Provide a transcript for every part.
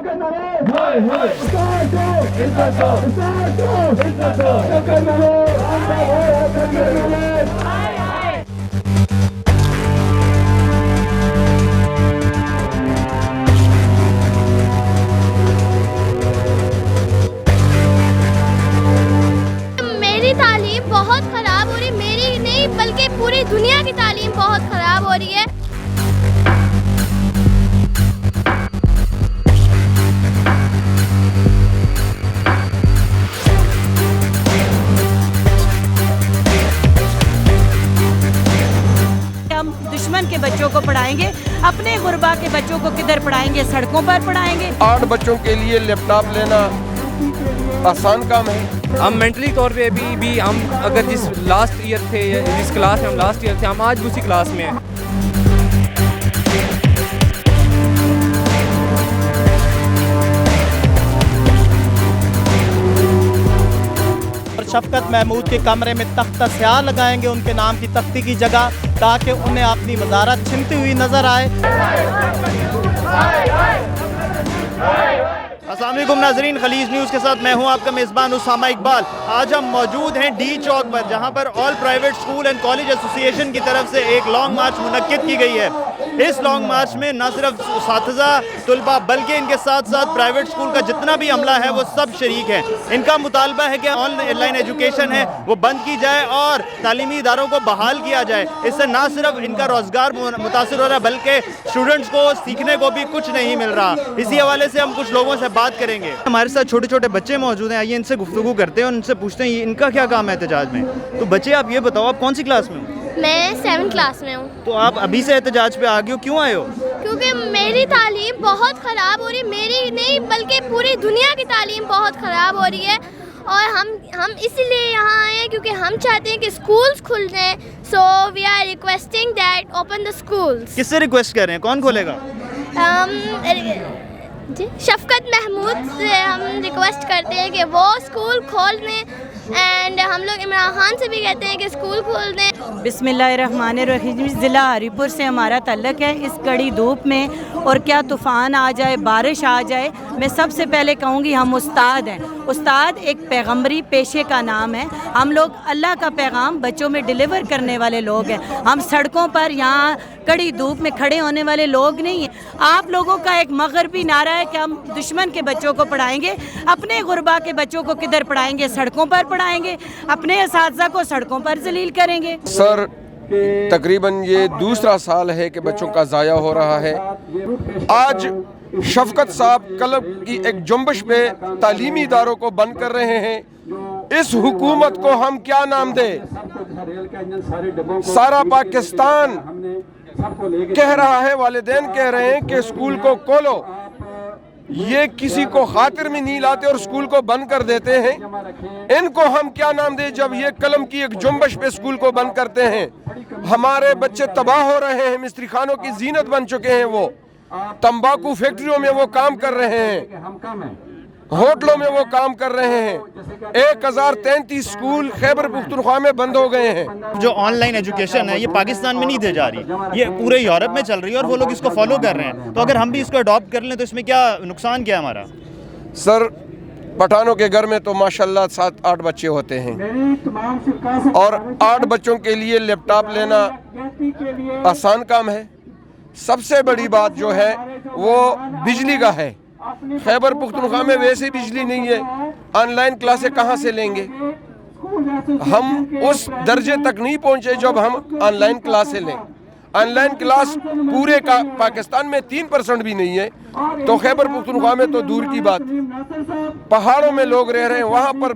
میری تعلیم بہت خراب ہو رہی ہے، میری نہیں بلکہ پوری دنیا کی تعلیم بہت خراب ہو رہی ہے۔ ہم دشمن کے بچوں کو پڑھائیں گے، اپنے غربا کے بچوں کو کدھر پڑھائیں گے؟ سڑکوں پر پڑھائیں گے۔ 8 بچوں کے لیے لیپ ٹاپ لینا آسان کام ہے۔ ہم مینٹلی طور پہ ابھی بھی ہم اگر جس لاسٹ ایئر تھے یا جس کلاس میں ہم لاسٹ ایئر تھے، ہم آج بھی اسی کلاس میں ہیں۔ شفقت محمود کے کمرے میں تختہ سیاہ لگائیں گے ان کے نام کی تختی کی جگہ، تاکہ انہیں اپنی وزارت چھنتی ہوئی نظر آئے۔ السلام علیکم ناظرین، خلیج نیوز کے ساتھ میں ہوں آپ کا میزبان اسامہ اقبال۔ آج ہم موجود ہیں ڈی چوک پر، جہاں پر آل پرائیویٹ اسکول اینڈ کالج ایسوسی ایشن کی طرف سے ایک لانگ مارچ منعقد کی گئی ہے۔ اس لانگ مارچ میں نہ صرف اساتذہ طلباء بلکہ ان کے ساتھ ساتھ پرائیویٹ اسکول کا جتنا بھی عملہ ہے وہ سب شریک ہیں۔ ان کا مطالبہ ہے کہ آن لائن ایجوکیشن ہے وہ بند کی جائے اور تعلیمی اداروں کو بحال کیا جائے۔ اس سے نہ صرف ان کا روزگار متاثر ہو رہا ہے بلکہ اسٹوڈنٹس کو سیکھنے کو بھی کچھ نہیں مل رہا۔ اسی حوالے سے ہم کچھ لوگوں سے بات کریں گے۔ ہمارے ساتھ چھوٹے چھوٹے بچے موجود ہیں، آئیے ان سے گفتگو کرتے ہیں اور ان سے پوچھتے ہیں ان کا کیا کام ہے احتجاج میں۔ تو بچے آپ یہ بتاؤ، آپ کون سی کلاس میں ہو؟ میں 7 کلاس میں ہوں۔ تو آپ ابھی سے احتجاج پہ آ گئے ہو، کیوں آئے ہو؟ کیونکہ میری تعلیم بہت خراب ہو رہی ہے، میری نہیں بلکہ پوری دنیا کی تعلیم بہت خراب ہو رہی ہے، اور ہم اسی لیے یہاں آئے ہیں کیونکہ ہم چاہتے ہیں کہ اسکولز کھل جائیں۔ So we are requesting that open the schools. کس سے ریکویسٹ کر رہے ہیں؟ کون کھولے گا؟ جی شفقت محمود سے ہم ریکویسٹ کرتے ہیں کہ وہ اسکول کھول دیں، اینڈ ہم لوگ عمران خان سے بھی کہتے ہیں کہ اسکول کھول دیں۔ بسم اللہ الرحمن الرحیم۔ ضلع ہری پور سے ہمارا تعلق ہے۔ اس کڑی دھوپ میں اور کیا طوفان آ جائے، بارش آ جائے، میں سب سے پہلے کہوں گی ہم استاد ہیں۔ استاد ایک پیغمبری پیشے کا نام ہے۔ ہم لوگ اللہ کا پیغام بچوں میں ڈیلیور کرنے والے لوگ ہیں۔ ہم سڑکوں پر یہاں کڑی دھوپ میں کھڑے ہونے والے لوگ نہیں ہیں۔ آپ لوگوں کا ایک مغربی نعرہ ہے کہ ہم دشمن کے بچوں کو پڑھائیں گے، اپنے غربا کے بچوں کو کدھر پڑھائیں گے؟ سڑکوں پر پڑھائیں گے، اپنے اساتذہ کو سڑکوں پر ذلیل کریں گے۔ سر تقریباً یہ دوسرا سال ہے کہ بچوں کا ضائع ہو رہا ہے۔ آج شفقت صاحب کلب کی ایک جنبش پہ تعلیمی اداروں کو بند کر رہے ہیں۔ اس حکومت کو ہم کیا نام دیں؟ سارا پاکستان کہہ رہا ہے، والدین کہہ رہے ہیں کہ اسکول کو کھولو، یہ کسی کو خاطر میں نہیں لاتے اور اسکول کو بند کر دیتے ہیں۔ ان کو ہم کیا نام دیں جب یہ قلم کی ایک جنبش پہ اسکول کو بند کرتے ہیں؟ ہمارے بچے تباہ ہو رہے ہیں، مستری خانوں کی زینت بن چکے ہیں، وہ تمباکو فیکٹریوں میں وہ کام کر رہے ہیں، ہوٹلوں میں وہ کام کر رہے ہیں۔ 1033 اسکول خیبر پختونخوا میں بند ہو گئے ہیں۔ جو آن لائن ایجوکیشن ہے یہ پاکستان میں نہیں دی جا رہی، یہ پورے یورپ میں چل رہی ہے اور وہ لوگ اس کو فالو کر رہے ہیں۔ تو اگر ہم بھی اس کو اڈاپٹ کر لیں تو اس میں کیا نقصان کیا ہمارا؟ سر پٹھانوں کے گھر میں تو ماشاءاللہ 7-8 بچے ہوتے ہیں اور 8 بچوں کے لیے لیپ ٹاپ لینا آسان کام ہے۔ سب سے بڑی بات جو ہے وہ بجلی کا ہے۔ خیبر پختونخوا میں ویسے بجلی نہیں ہے، آن لائن کلاسیں کہاں سے لیں گے؟ ہم اس درجے تک نہیں پہنچے جب ہم آن لائن کلاسیں لیں۔ آن لائن کلاس پورے پاکستان میں 3% بھی نہیں ہے، تو خیبر پختونخوا میں تو دور کی بات۔ پہاڑوں میں لوگ رہ رہے ہیں، وہاں پر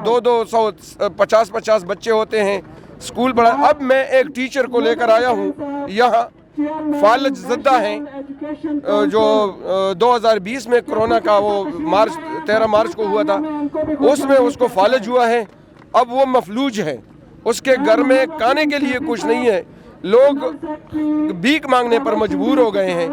250 بچے ہوتے ہیں، اسکول بڑا۔ اب میں ایک ٹیچر کو لے کر آیا ہوں یہاں، فالج زدہ ہیں، جو 2020 میں کرونا کا وہ 13 مارچ کو ہوا تھا، اس میں اس کو فالج ہوا ہے۔ اب وہ مفلوج ہے، اس کے گھر میں کھانے کے لیے کچھ نہیں ہے، لوگ بھیک مانگنے پر مجبور ہو گئے ہیں۔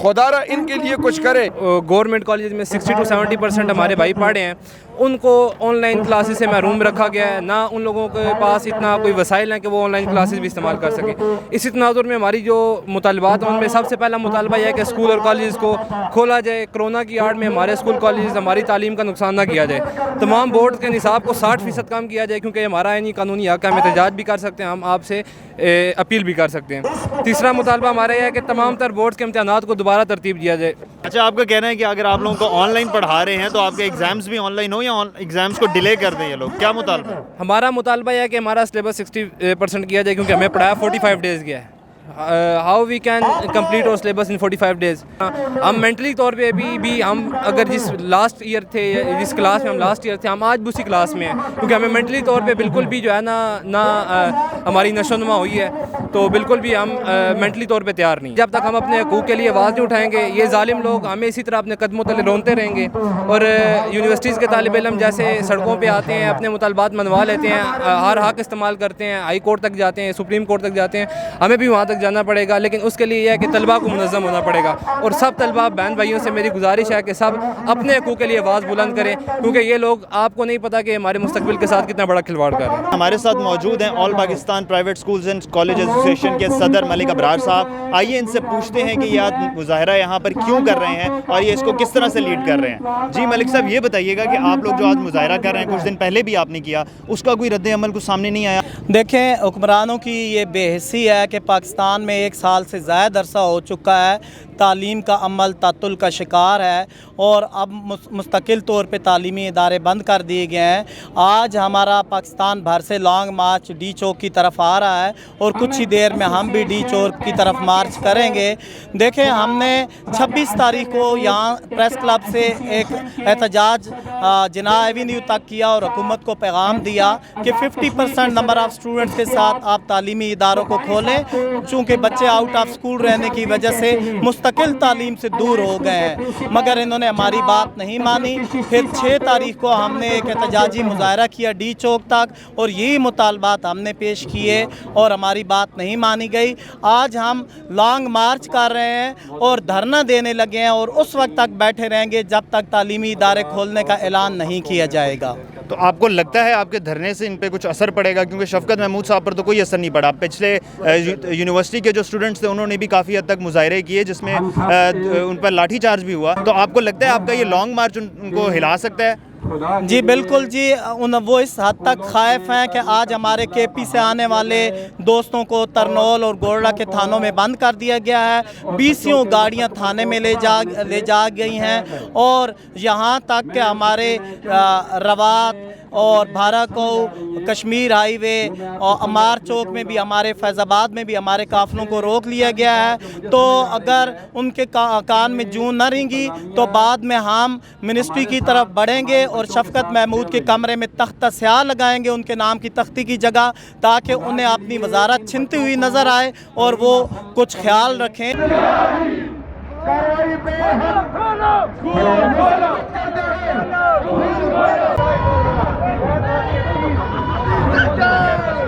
خدا را ان کے لیے کچھ کرے۔ گورنمنٹ کالج میں 60 to 70% ہمارے بھائی پڑھے ہیں، ان کو آن لائن کلاسز سے محروم رکھا گیا ہے، نہ ان لوگوں کے پاس اتنا کوئی وسائل ہیں کہ وہ آن لائن کلاسز بھی استعمال کر سکیں۔ اسی تناظر میں ہماری جو مطالبات ہیں ان میں سب سے پہلا مطالبہ یہ ہے کہ اسکول اور کالجز کو کھولا جائے، کرونا کی آڑ میں ہمارے اسکول کالجز ہماری تعلیم کا نقصان نہ کیا جائے، تمام بورڈ کے نصاب کو 60% کم کیا جائے، کیونکہ ہمارا یعنی قانونی حق ہے، ہم احتجاج بھی کر سکتے ہیں، ہم آپ سے اپیل بھی کر سکتے ہیں۔ تیسرا مطالبہ ہمارا یہ ہے کہ تمام تر بورڈ کے امتحانات کو دوبارہ ترتیب دیا جائے۔ اچھا، آپ کا کہنا ہے کہ اگر آپ لوگوں کو آن لائن پڑھا رہے ہیں تو آپ کے ایگزامز بھی آن لائن ہو یا ایگزامز کو ڈیلے کر دیں یہ لوگ، کیا مطالبہ ہے؟ ہمارا مطالبہ یہ ہے کہ ہمارا سلیبس 60% کیا جائے، کیونکہ ہمیں پڑھایا 45 ڈیز گیا ہے۔ ہاؤ وی کین کمپلیٹ اور سلیبس ان 45 ڈیز۔ ہم مینٹلی طور پہ بھی ہم اگر جس لاسٹ ایئر تھے یا جس کلاس میں ہم لاسٹ ایئر تھے، ہم آج بھی اسی کلاس میں ہیں، کیونکہ ہمیں مینٹلی طور پہ بالکل بھی جو ہے نہ ہماری نشو نما ہوئی ہے، تو بالکل بھی ہم مینٹلی طور پہ تیار نہیں۔ جب تک ہم اپنے حقوق کے لیے آواز نہیں اٹھائیں گے، یہ ظالم لوگ ہمیں اسی طرح اپنے قدموں تلے رونتے رہیں گے، اور یونیورسٹیز کے طالب علم جیسے سڑکوں پہ آتے ہیں، اپنے مطالبات منوا لیتے ہیں، ہر حق استعمال کرتے ہیں، ہائی کورٹ تک جاتے ہیں، سپریم کورٹ تک جاتے ہیں، ہمیں بھی وہاں تک جانا پڑے گا، لیکن اس کے لیے یہ ہے کہ طلباء کو منظم ہونا پڑے گا، اور سب طلباء بہن بھائیوں سے میری گزارش ہے کہ سب اپنے حقوق کے لیے آواز بلند کریں، کیونکہ یہ لوگ آپ کو نہیں پتہ کہ ہمارے مستقبل کے ساتھ کتنا بڑا کھلواڑ کر رہے ہیں۔ ہمارے ساتھ موجود ہیں all Pakistan private schools and college association کے صدر ملک ابرار صاحب۔ آئیے ان سے پوچھتے ہیں کہ یہ آج مظاہرہ یہاں پر کیوں کر رہے ہیں اور یہ اس کو کس طرح سے لیڈ کر رہے ہیں۔ جی ملک صاحب، یہ بتائیے گا کہ آپ لوگ جو آج مظاہرہ کر رہے ہیں، کچھ دن پہلے بھی آپ نے کیا، اس کا کوئی رد عمل کو سامنے نہیں آیا؟ دیکھیں، حکمرانوں کی یہ بے حسی ہے کہ پاکستان میں 1 سال سے زائد عرصہ ہو چکا ہے، تعلیم کا عمل تعطل کا شکار ہے، اور اب مستقل طور پہ تعلیمی ادارے بند کر دیے گئے ہیں۔ آج ہمارا پاکستان بھر سے لانگ مارچ ڈی چوک کی طرف آ رہا ہے، اور کچھ ہی دیر میں ہم بھی ڈی چوک کی طرف مارچ کریں گے۔ دیکھیں، ہم نے 26 تاریخ کو یہاں پریس کلب سے ایک احتجاج جناح ایوینیو تک کیا، اور حکومت کو پیغام دیا کہ 50% نمبر آف اسٹوڈنٹس کے ساتھ آپ تعلیمی اداروں کو کھولیں، چونکہ بچے آؤٹ آف اسکول رہنے کی وجہ سے مستقل تعلیم سے دور ہو گئے ہیں، مگر انہوں نے ہماری بات نہیں مانی۔ پھر 6 تاریخ کو ہم نے ایک احتجاجی مظاہرہ کیا ڈی چوک تک، اور یہی مطالبات ہم نے پیش کیے اور ہماری بات نہیں مانی گئی۔ آج ہم لانگ مارچ کر رہے ہیں اور دھرنا دینے لگے ہیں، اور اس وقت تک بیٹھے رہیں گے جب تک تعلیمی ادارے کھولنے کا اعلان نہیں کیا جائے گا۔ تو آپ کو لگتا ہے آپ کے دھرنے سے ان پہ کچھ اثر پڑے گا؟ کیونکہ شفقت محمود صاحب پر تو کوئی اثر نہیں پڑا، پچھلے یونیورسٹی کے جو اسٹوڈنٹس تھے انہوں نے بھی کافی حد تک مظاہرے کیے، جس میں ان پر لاٹھی چارج بھی ہوا۔ تو آپ کو لگتا ہے آپ کا یہ لانگ مارچ ان کو ہلا سکتا ہے؟ جی بالکل جی، وہ اس حد تک خائف ہیں کہ آج ہمارے کے پی سے آنے والے دوستوں کو ترنول اور گورڈا کے تھانوں میں بند کر دیا گیا ہے، 20 گاڑیاں تھانے میں لے جا گئی ہیں، اور یہاں تک کہ ہمارے روات اور بھارا کو کشمیر ہائی وے اور امار چوک میں بھی، ہمارے فیض آباد میں بھی ہمارے قافلوں کو روک لیا گیا ہے۔ تو اگر ان کے کان میں جون نہ رینگی تو بعد میں ہم منسٹری کی طرف بڑھیں گے، اور شفقت محمود کے کمرے میں تختہ سیاہ لگائیں گے ان کے نام کی تختی کی جگہ، تاکہ انہیں اپنی وزارت چھنتی ہوئی نظر آئے اور وہ کچھ خیال رکھیں۔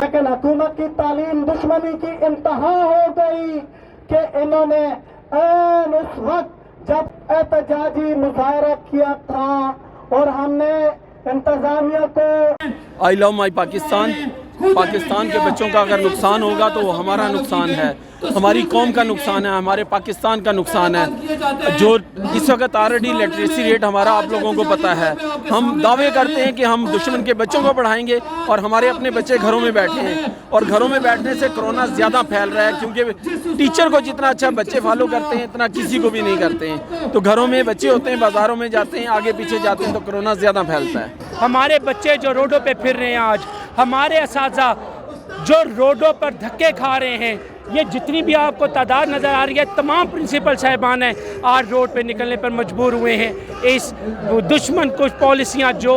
لیکن حکومت کی تعلیم دشمنی کی انتہا ہو گئی کہ انہوں نے عین اس وقت جب احتجاجی مظاہرہ کیا تھا اور ہم نے انتظامیہ کو آئی لو مائی پاکستان، پاکستان کے بچوں کا اگر نقصان ہوگا تو وہ ہمارا نقصان ہے، ہماری قوم کا نقصان ہے، ہمارے پاکستان کا نقصان ہے۔ جو اس وقت آلریڈی لٹریسی ریٹ ہمارا آپ لوگوں کو پتہ ہے، ہم دعوے کرتے ہیں کہ ہم دشمن کے بچوں کو پڑھائیں گے، اور ہمارے اپنے بچے گھروں میں بیٹھے ہیں، اور گھروں میں بیٹھنے سے کرونا زیادہ پھیل رہا ہے، کیونکہ ٹیچر کو جتنا اچھا بچے فالو کرتے ہیں اتنا کسی کو بھی نہیں کرتے ہیں۔ تو گھروں میں بچے ہوتے ہیں، بازاروں میں جاتے ہیں، آگے پیچھے جاتے ہیں، تو کرونا زیادہ پھیلتا ہے۔ ہمارے بچے جو روڈوں پہ پھر رہے ہیں، آج ہمارے اساتذہ جو روڈوں پر دھکے کھا رہے ہیں، یہ جتنی بھی آپ کو تعداد نظر آ رہی ہے، تمام پرنسپل صاحبان ہیں آج روڈ پہ نکلنے پر مجبور ہوئے ہیں۔ اس دشمن کچھ پالیسیاں جو